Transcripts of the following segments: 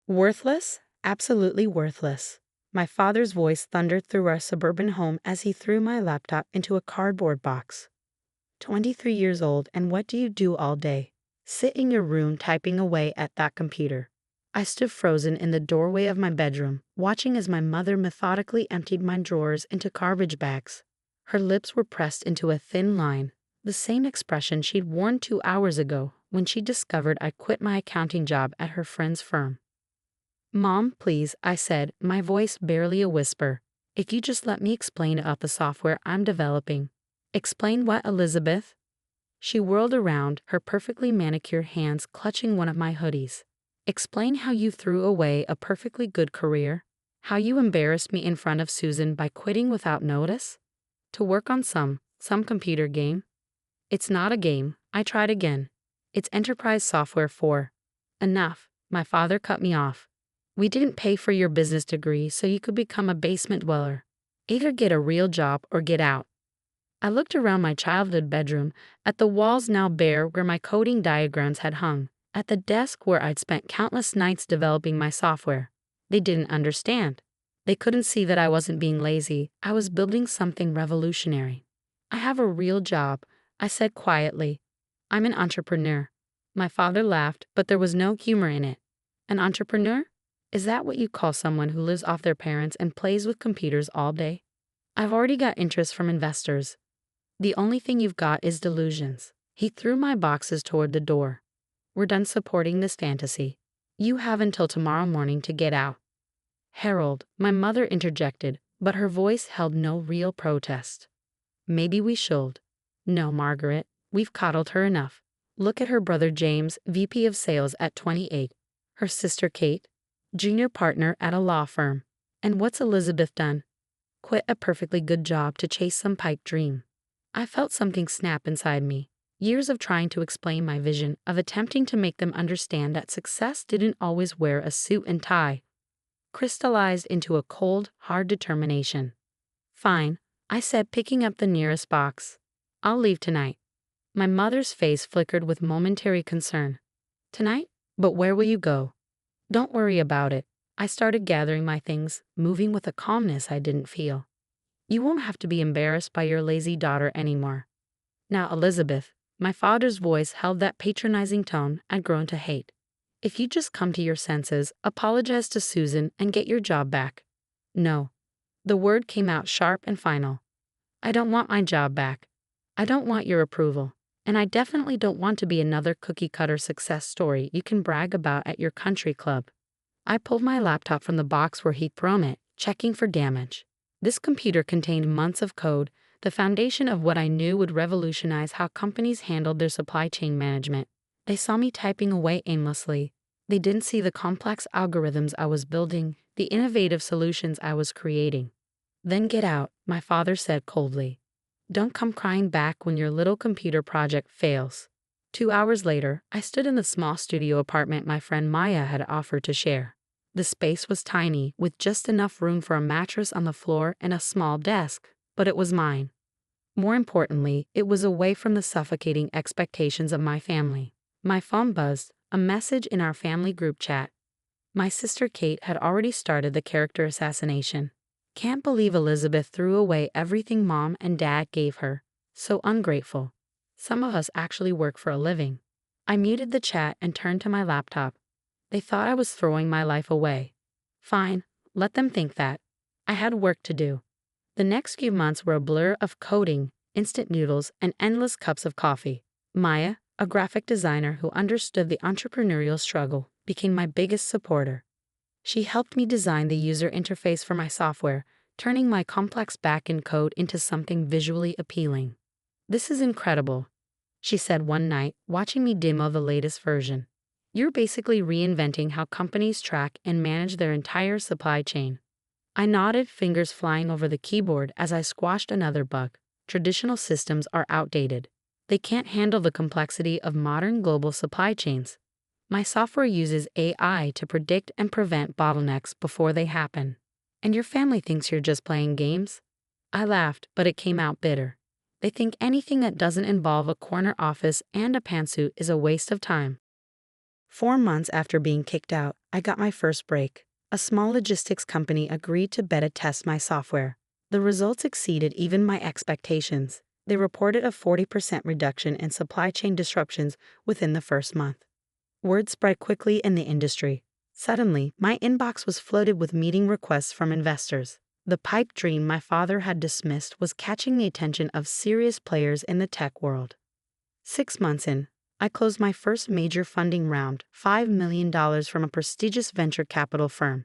Worthless? Absolutely worthless. My father's voice thundered through our suburban home as he threw my laptop into a cardboard box. 23 years old, and what do you do all day? Sit in your room typing away at that computer. I stood frozen in the doorway of my bedroom, watching as my mother methodically emptied my drawers into garbage bags. Her lips were pressed into a thin line, the same expression she'd worn 2 hours ago when she discovered I quit my accounting job at her friend's firm. "Mom, please," I said, my voice barely a whisper. "If you just let me explain about the software I'm developing." "Explain what, Elizabeth?" She whirled around, her perfectly manicured hands clutching one of my hoodies. "Explain how you threw away a perfectly good career? How you embarrassed me in front of Susan by quitting without notice? To work on some computer game?" "It's not a game," I tried again. "It's enterprise software for—" "Enough," my father cut me off. "We didn't pay for your business degree so you could become a basement dweller. Either get a real job or get out." I looked around my childhood bedroom, at the walls now bare where my coding diagrams had hung, at the desk where I'd spent countless nights developing my software. They didn't understand. They couldn't see that I wasn't being lazy. I was building something revolutionary. "I have a real job," I said quietly. "I'm an entrepreneur." My father laughed, but there was no humor in it. "An entrepreneur? Is that what you call someone who lives off their parents and plays with computers all day? I've already got interest from investors. The only thing you've got is delusions." He threw my boxes toward the door. "We're done supporting this fantasy. You have until tomorrow morning to get out." "Harold," my mother interjected, but her voice held no real protest. "Maybe we should." "No, Margaret, we've coddled her enough. Look at her brother James, VP of Sales at 28. Her sister Kate, junior partner at a law firm. And what's Elizabeth done? Quit a perfectly good job to chase some pipe dream." I felt something snap inside me. Years of trying to explain my vision, of attempting to make them understand that success didn't always wear a suit and tie, crystallized into a cold, hard determination. "Fine," I said, picking up the nearest box. "I'll leave tonight." My mother's face flickered with momentary concern. "Tonight? But where will you go?" "Don't worry about it." I started gathering my things, moving with a calmness I didn't feel. "You won't have to be embarrassed by your lazy daughter anymore." "Now, Elizabeth," my father's voice held that patronizing tone I'd grown to hate. "If you just come to your senses, apologize to Susan, and get your job back." "No." The word came out sharp and final. "I don't want my job back. I don't want your approval. And I definitely don't want to be another cookie-cutter success story you can brag about at your country club." I pulled my laptop from the box where he'd thrown it, checking for damage. This computer contained months of code, the foundation of what I knew would revolutionize how companies handled their supply chain management. They saw me typing away aimlessly. They didn't see the complex algorithms I was building, the innovative solutions I was creating. "Then get out," my father said coldly. "Don't come crying back when your little computer project fails." 2 hours later, I stood in the small studio apartment my friend Maya had offered to share. The space was tiny, with just enough room for a mattress on the floor and a small desk, but it was mine. More importantly, it was away from the suffocating expectations of my family. My phone buzzed, a message in our family group chat. My sister Kate had already started the character assassination. "Can't believe Elizabeth threw away everything Mom and Dad gave her. So ungrateful. Some of us actually work for a living." I muted the chat and turned to my laptop. They thought I was throwing my life away. Fine, let them think that. I had work to do. The next few months were a blur of coding, instant noodles, and endless cups of coffee. Maya, a graphic designer who understood the entrepreneurial struggle, became my biggest supporter. She helped me design the user interface for my software, turning my complex backend code into something visually appealing. "This is incredible," she said one night, watching me demo the latest version. "You're basically reinventing how companies track and manage their entire supply chain." I nodded, fingers flying over the keyboard as I squashed another bug. Traditional systems are outdated. They can't handle the complexity of modern global supply chains. My software uses AI to predict and prevent bottlenecks before they happen. "And your family thinks you're just playing games?" I laughed, but it came out bitter. "They think anything that doesn't involve a corner office and a pantsuit is a waste of time." 4 months after being kicked out, I got my first break. A small logistics company agreed to beta test my software. The results exceeded even my expectations. They reported a 40% reduction in supply chain disruptions within the first month. Word spread quickly in the industry. Suddenly, my inbox was flooded with meeting requests from investors. The pipe dream my father had dismissed was catching the attention of serious players in the tech world. 6 months in, I closed my first major funding round, $5 million from a prestigious venture capital firm.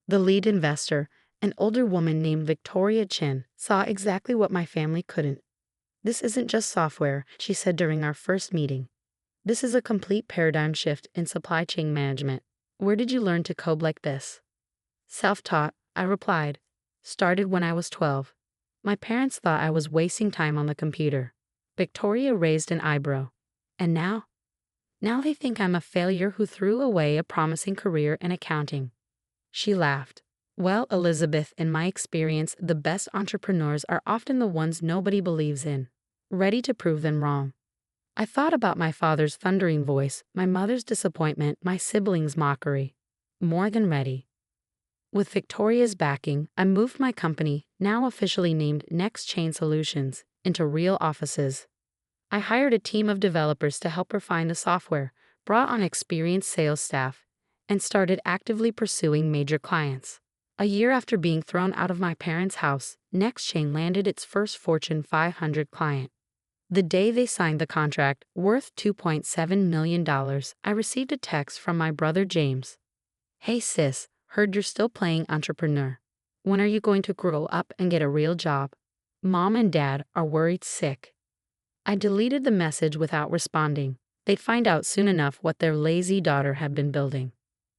The lead investor, an older woman named Victoria Chin, saw exactly what my family couldn't. "This isn't just software," she said during our first meeting. "This is a complete paradigm shift in supply chain management. Where did you learn to code like this?" "Self-taught," I replied. "Started when I was 12. My parents thought I was wasting time on the computer." Victoria raised an eyebrow. "And now?" "Now they think I'm a failure who threw away a promising career in accounting." She laughed. "Well, Elizabeth, in my experience, the best entrepreneurs are often the ones nobody believes in, ready to prove them wrong." I thought about my father's thundering voice, my mother's disappointment, my siblings' mockery. More than ready. With Victoria's backing, I moved my company, now officially named Next Chain Solutions, into real offices. I hired a team of developers to help refine the software, brought on experienced sales staff, and started actively pursuing major clients. A year after being thrown out of my parents' house, NextChain landed its first Fortune 500 client. The day they signed the contract, worth $2.7 million, I received a text from my brother James. "Hey sis, heard you're still playing entrepreneur. When are you going to grow up and get a real job? Mom and Dad are worried sick." I deleted the message without responding. They'd find out soon enough what their lazy daughter had been building.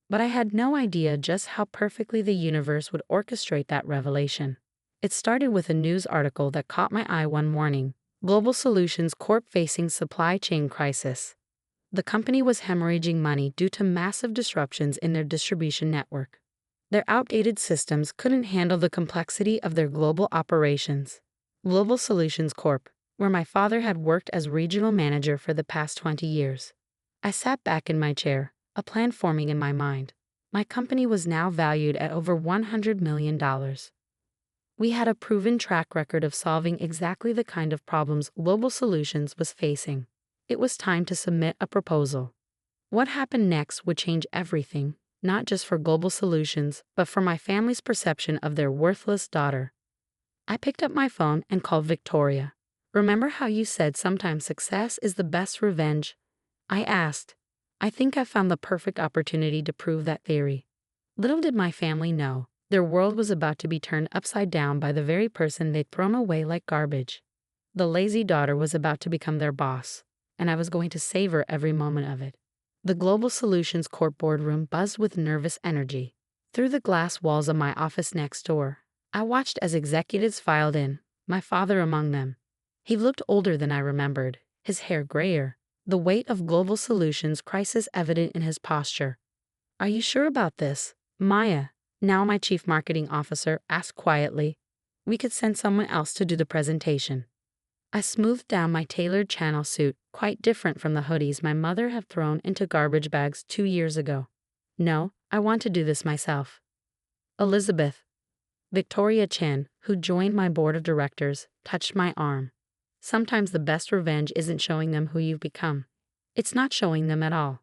But I had no idea just how perfectly the universe would orchestrate that revelation. It started with a news article that caught my eye one morning. Global Solutions Corp facing supply chain crisis. The company was hemorrhaging money due to massive disruptions in their distribution network. Their outdated systems couldn't handle the complexity of their global operations. Global Solutions Corp, where my father had worked as regional manager for the past 20 years. I sat back in my chair, a plan forming in my mind. My company was now valued at over $100 million. We had a proven track record of solving exactly the kind of problems Global Solutions was facing. It was time to submit a proposal. What happened next would change everything, not just for Global Solutions, but for my family's perception of their worthless daughter. I picked up my phone and called Victoria. "Remember how you said sometimes success is the best revenge?" I asked. I think I found the perfect opportunity to prove that theory. Little did my family know, their world was about to be turned upside down by the very person they'd thrown away like garbage. The lazy daughter was about to become their boss, and I was going to savor every moment of it. The Global Solutions Corp boardroom buzzed with nervous energy. Through the glass walls of my office next door, I watched as executives filed in, my father among them. He looked older than I remembered, his hair grayer, the weight of Global Solutions crisis evident in his posture. "Are you sure about this?" Maya, now my chief marketing officer, asked quietly. "We could send someone else to do the presentation." I smoothed down my tailored channel suit, quite different from the hoodies my mother had thrown into garbage bags 2 years ago. "No, I want to do this myself." "Elizabeth." Victoria Chin, who joined my board of directors, touched my arm. "Sometimes the best revenge isn't showing them who you've become. It's not showing them at all."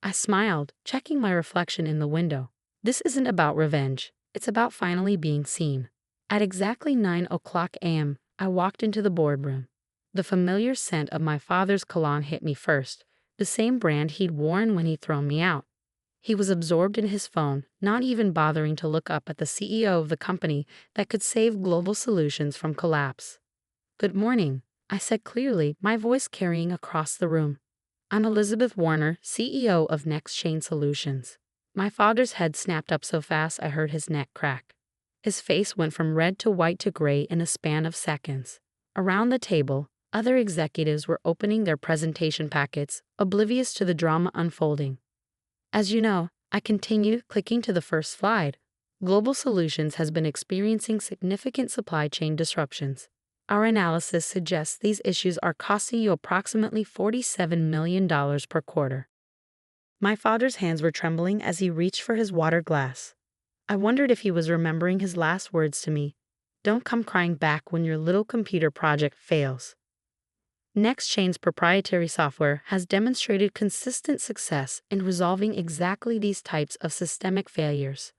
I smiled, checking my reflection in the window. This isn't about revenge. It's about finally being seen. At exactly 9 a.m., I walked into the boardroom. The familiar scent of my father's cologne hit me first, the same brand he'd worn when he'd thrown me out. He was absorbed in his phone, not even bothering to look up at the CEO of the company that could save Global Solutions from collapse. "Good morning," I said clearly, my voice carrying across the room. "I'm Elizabeth Warner, CEO of Next Chain Solutions." My father's head snapped up so fast I heard his neck crack. His face went from red to white to gray in a span of seconds. Around the table, other executives were opening their presentation packets, oblivious to the drama unfolding. "As you know," I continued, clicking to the first slide, "Global Solutions has been experiencing significant supply chain disruptions. Our analysis suggests these issues are costing you approximately $47 million per quarter." My father's hands were trembling as he reached for his water glass. I wondered if he was remembering his last words to me. Don't come crying back when your little computer project fails. NextChain's proprietary software has demonstrated consistent success in resolving exactly these types of systemic failures.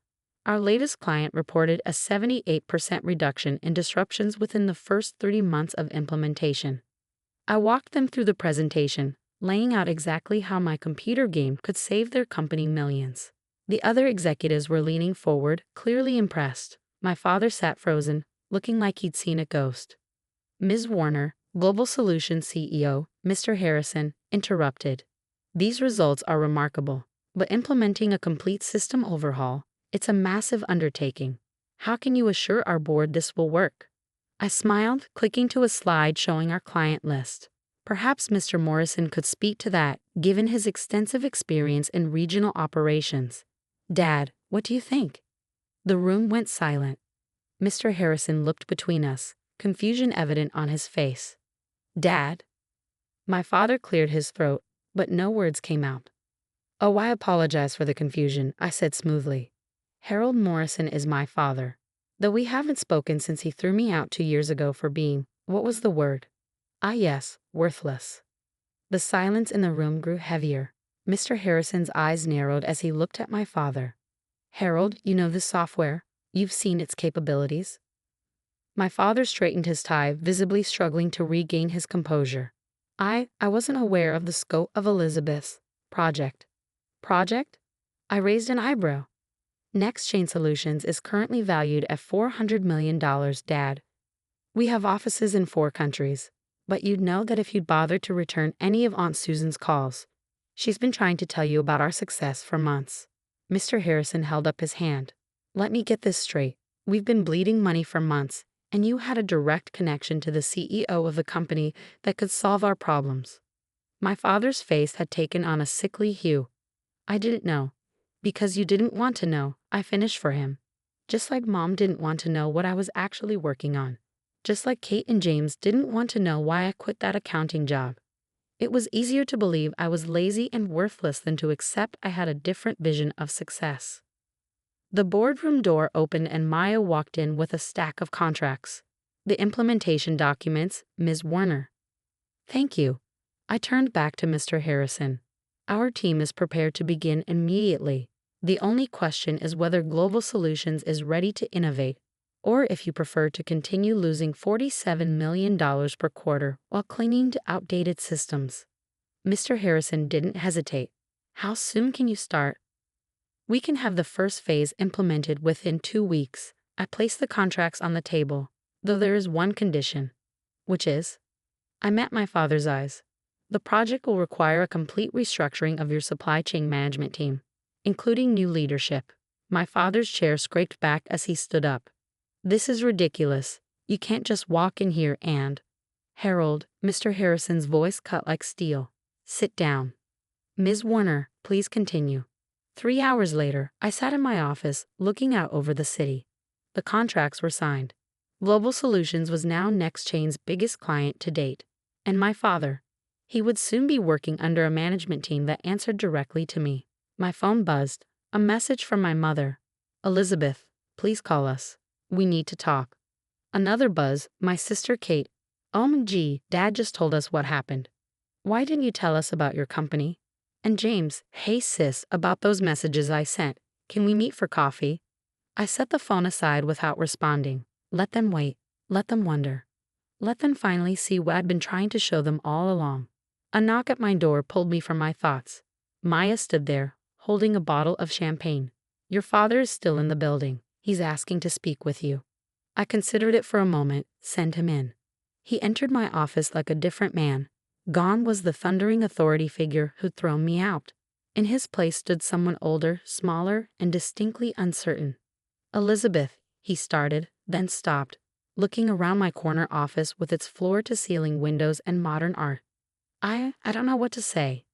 Our latest client reported a 78% reduction in disruptions within the first 30 months of implementation. I walked them through the presentation, laying out exactly how my computer game could save their company millions. The other executives were leaning forward, clearly impressed. My father sat frozen, looking like he'd seen a ghost. Ms. Warner, Global Solutions CEO, Mr. Harrison, interrupted. These results are remarkable, but implementing a complete system overhaul, it's a massive undertaking. How can you assure our board this will work? I smiled, clicking to a slide showing our client list. Perhaps Mr. Morrison could speak to that, given his extensive experience in regional operations. Dad, what do you think? The room went silent. Mr. Harrison looked between us, confusion evident on his face. Dad? My father cleared his throat, but no words came out. Oh, I apologize for the confusion, I said smoothly. Harold Morrison is my father, though we haven't spoken since he threw me out 2 years ago for being, what was the word? Ah yes, worthless. The silence in the room grew heavier. Mr. Harrison's eyes narrowed as he looked at my father. Harold, you know this software. You've seen its capabilities. My father straightened his tie, visibly struggling to regain his composure. I wasn't aware of the scope of Elizabeth's project. Project? I raised an eyebrow. NextChain Solutions is currently valued at $400 million, Dad. We have offices in 4 countries, but you'd know that if you'd bothered to return any of Aunt Susan's calls. She's been trying to tell you about our success for months. Mr. Harrison held up his hand. Let me get this straight. We've been bleeding money for months, and you had a direct connection to the CEO of the company that could solve our problems. My father's face had taken on a sickly hue. I didn't know. Because you didn't want to know, I finished for him. Just like Mom didn't want to know what I was actually working on. Just like Kate and James didn't want to know why I quit that accounting job. It was easier to believe I was lazy and worthless than to accept I had a different vision of success. The boardroom door opened and Maya walked in with a stack of contracts. The implementation documents, Ms. Warner. Thank you. I turned back to Mr. Harrison. Our team is prepared to begin immediately. The only question is whether Global Solutions is ready to innovate, or if you prefer to continue losing $47 million per quarter while clinging to outdated systems. Mr. Harrison didn't hesitate. How soon can you start? We can have the first phase implemented within 2 weeks. I placed the contracts on the table, though there is one condition. Which is? I met my father's eyes. The project will require a complete restructuring of your supply chain management team, including new leadership. My father's chair scraped back as he stood up. This is ridiculous. You can't just walk in here and... Harold, Mr. Harrison's voice cut like steel. Sit down. Ms. Warner, please continue. 3 hours later, I sat in my office, looking out over the city. The contracts were signed. Global Solutions was now NextChain's biggest client to date. And my father. He would soon be working under a management team that answered directly to me. My phone buzzed. A message from my mother. Elizabeth, please call us. We need to talk. Another buzz, my sister Kate. OMG, Dad just told us what happened. Why didn't you tell us about your company? And James, hey sis, about those messages I sent. Can we meet for coffee? I set the phone aside without responding. Let them wait. Let them wonder. Let them finally see what I'd been trying to show them all along. A knock at my door pulled me from my thoughts. Maya stood there, holding a bottle of champagne. Your father is still in the building. He's asking to speak with you. I considered it for a moment. Send him in. He entered my office like a different man. Gone was the thundering authority figure who'd thrown me out. In his place stood someone older, smaller, and distinctly uncertain. Elizabeth, he started, then stopped, looking around my corner office with its floor-to-ceiling windows and modern art. I don't know what to say.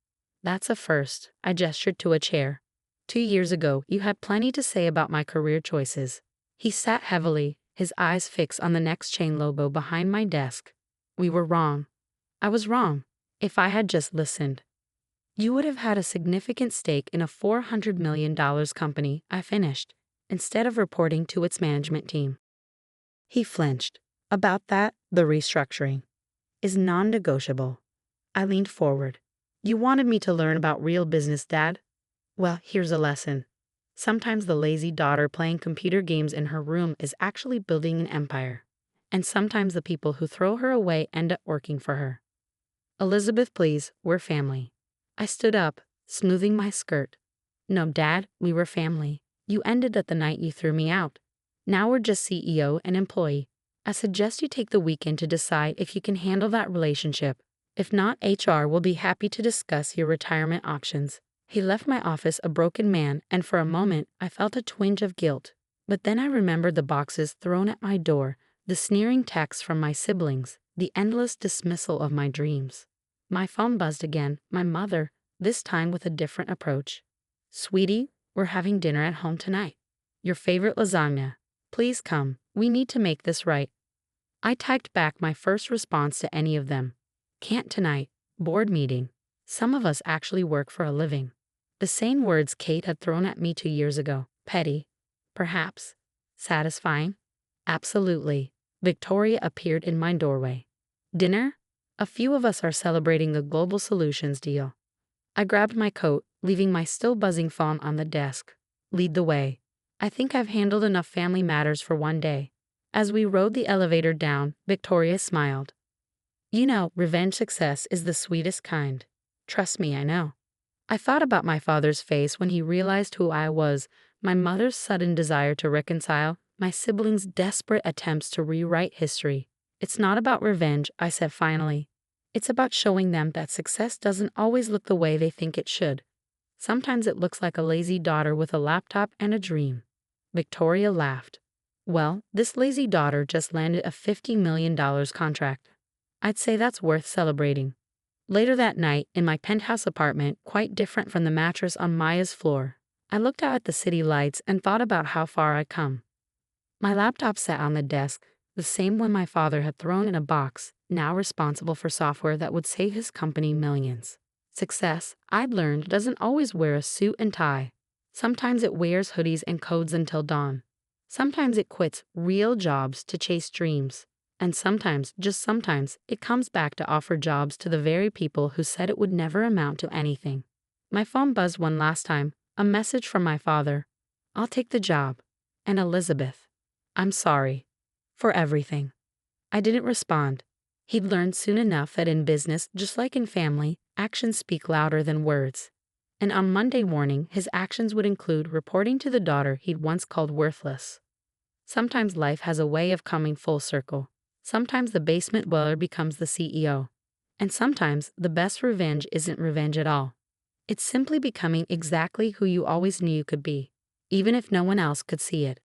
That's a first. I gestured to a chair. 2 years ago, you had plenty to say about my career choices. He sat heavily, his eyes fixed on the NextChain logo behind my desk. We were wrong. I was wrong. If I had just listened. You would have had a significant stake in a $400 million company, I finished, instead of reporting to its management team. He flinched. About that, the restructuring is non-negotiable. I leaned forward. You wanted me to learn about real business, Dad? Well, here's a lesson. Sometimes the lazy daughter playing computer games in her room is actually building an empire. And sometimes the people who throw her away end up working for her. Elizabeth, please, we're family. I stood up, smoothing my skirt. No, Dad, we were family. You ended at the night you threw me out. Now we're just CEO and employee. I suggest you take the weekend to decide if you can handle that relationship. If not, HR will be happy to discuss your retirement options. He left my office a broken man, and for a moment I felt a twinge of guilt. But then I remembered the boxes thrown at my door, the sneering texts from my siblings, the endless dismissal of my dreams. My phone buzzed again, my mother, this time with a different approach. Sweetie, we're having dinner at home tonight. Your favorite lasagna. Please come, we need to make this right. I typed back my first response to any of them. Can't tonight. Board meeting. Some of us actually work for a living. The same words Kate had thrown at me 2 years ago. Petty. Perhaps. Satisfying. Absolutely. Victoria appeared in my doorway. Dinner? A few of us are celebrating a global solutions deal. I grabbed my coat, leaving my still buzzing phone on the desk. Lead the way. I think I've handled enough family matters for one day. As we rode the elevator down, Victoria smiled. You know, revenge success is the sweetest kind. Trust me, I know. I thought about my father's face when he realized who I was, my mother's sudden desire to reconcile, my siblings' desperate attempts to rewrite history. It's not about revenge, I said finally. It's about showing them that success doesn't always look the way they think it should. Sometimes it looks like a lazy daughter with a laptop and a dream. Victoria laughed. Well, this lazy daughter just landed a $50 million contract. I'd say that's worth celebrating. Later that night, in my penthouse apartment, quite different from the mattress on Maya's floor, I looked out at the city lights and thought about how far I'd come. My laptop sat on the desk, the same one my father had thrown in a box, now responsible for software that would save his company millions. Success, I'd learned, doesn't always wear a suit and tie. Sometimes it wears hoodies and codes until dawn. Sometimes it quits real jobs to chase dreams. And sometimes, just sometimes, it comes back to offer jobs to the very people who said it would never amount to anything. My phone buzzed one last time, a message from my father. I'll take the job. And Elizabeth. I'm sorry. For everything. I didn't respond. He'd learned soon enough that in business, just like in family, actions speak louder than words. And on Monday morning, his actions would include reporting to the daughter he'd once called worthless. Sometimes life has a way of coming full circle. Sometimes the basement dweller becomes the CEO. And sometimes the best revenge isn't revenge at all. It's simply becoming exactly who you always knew you could be, even if no one else could see it.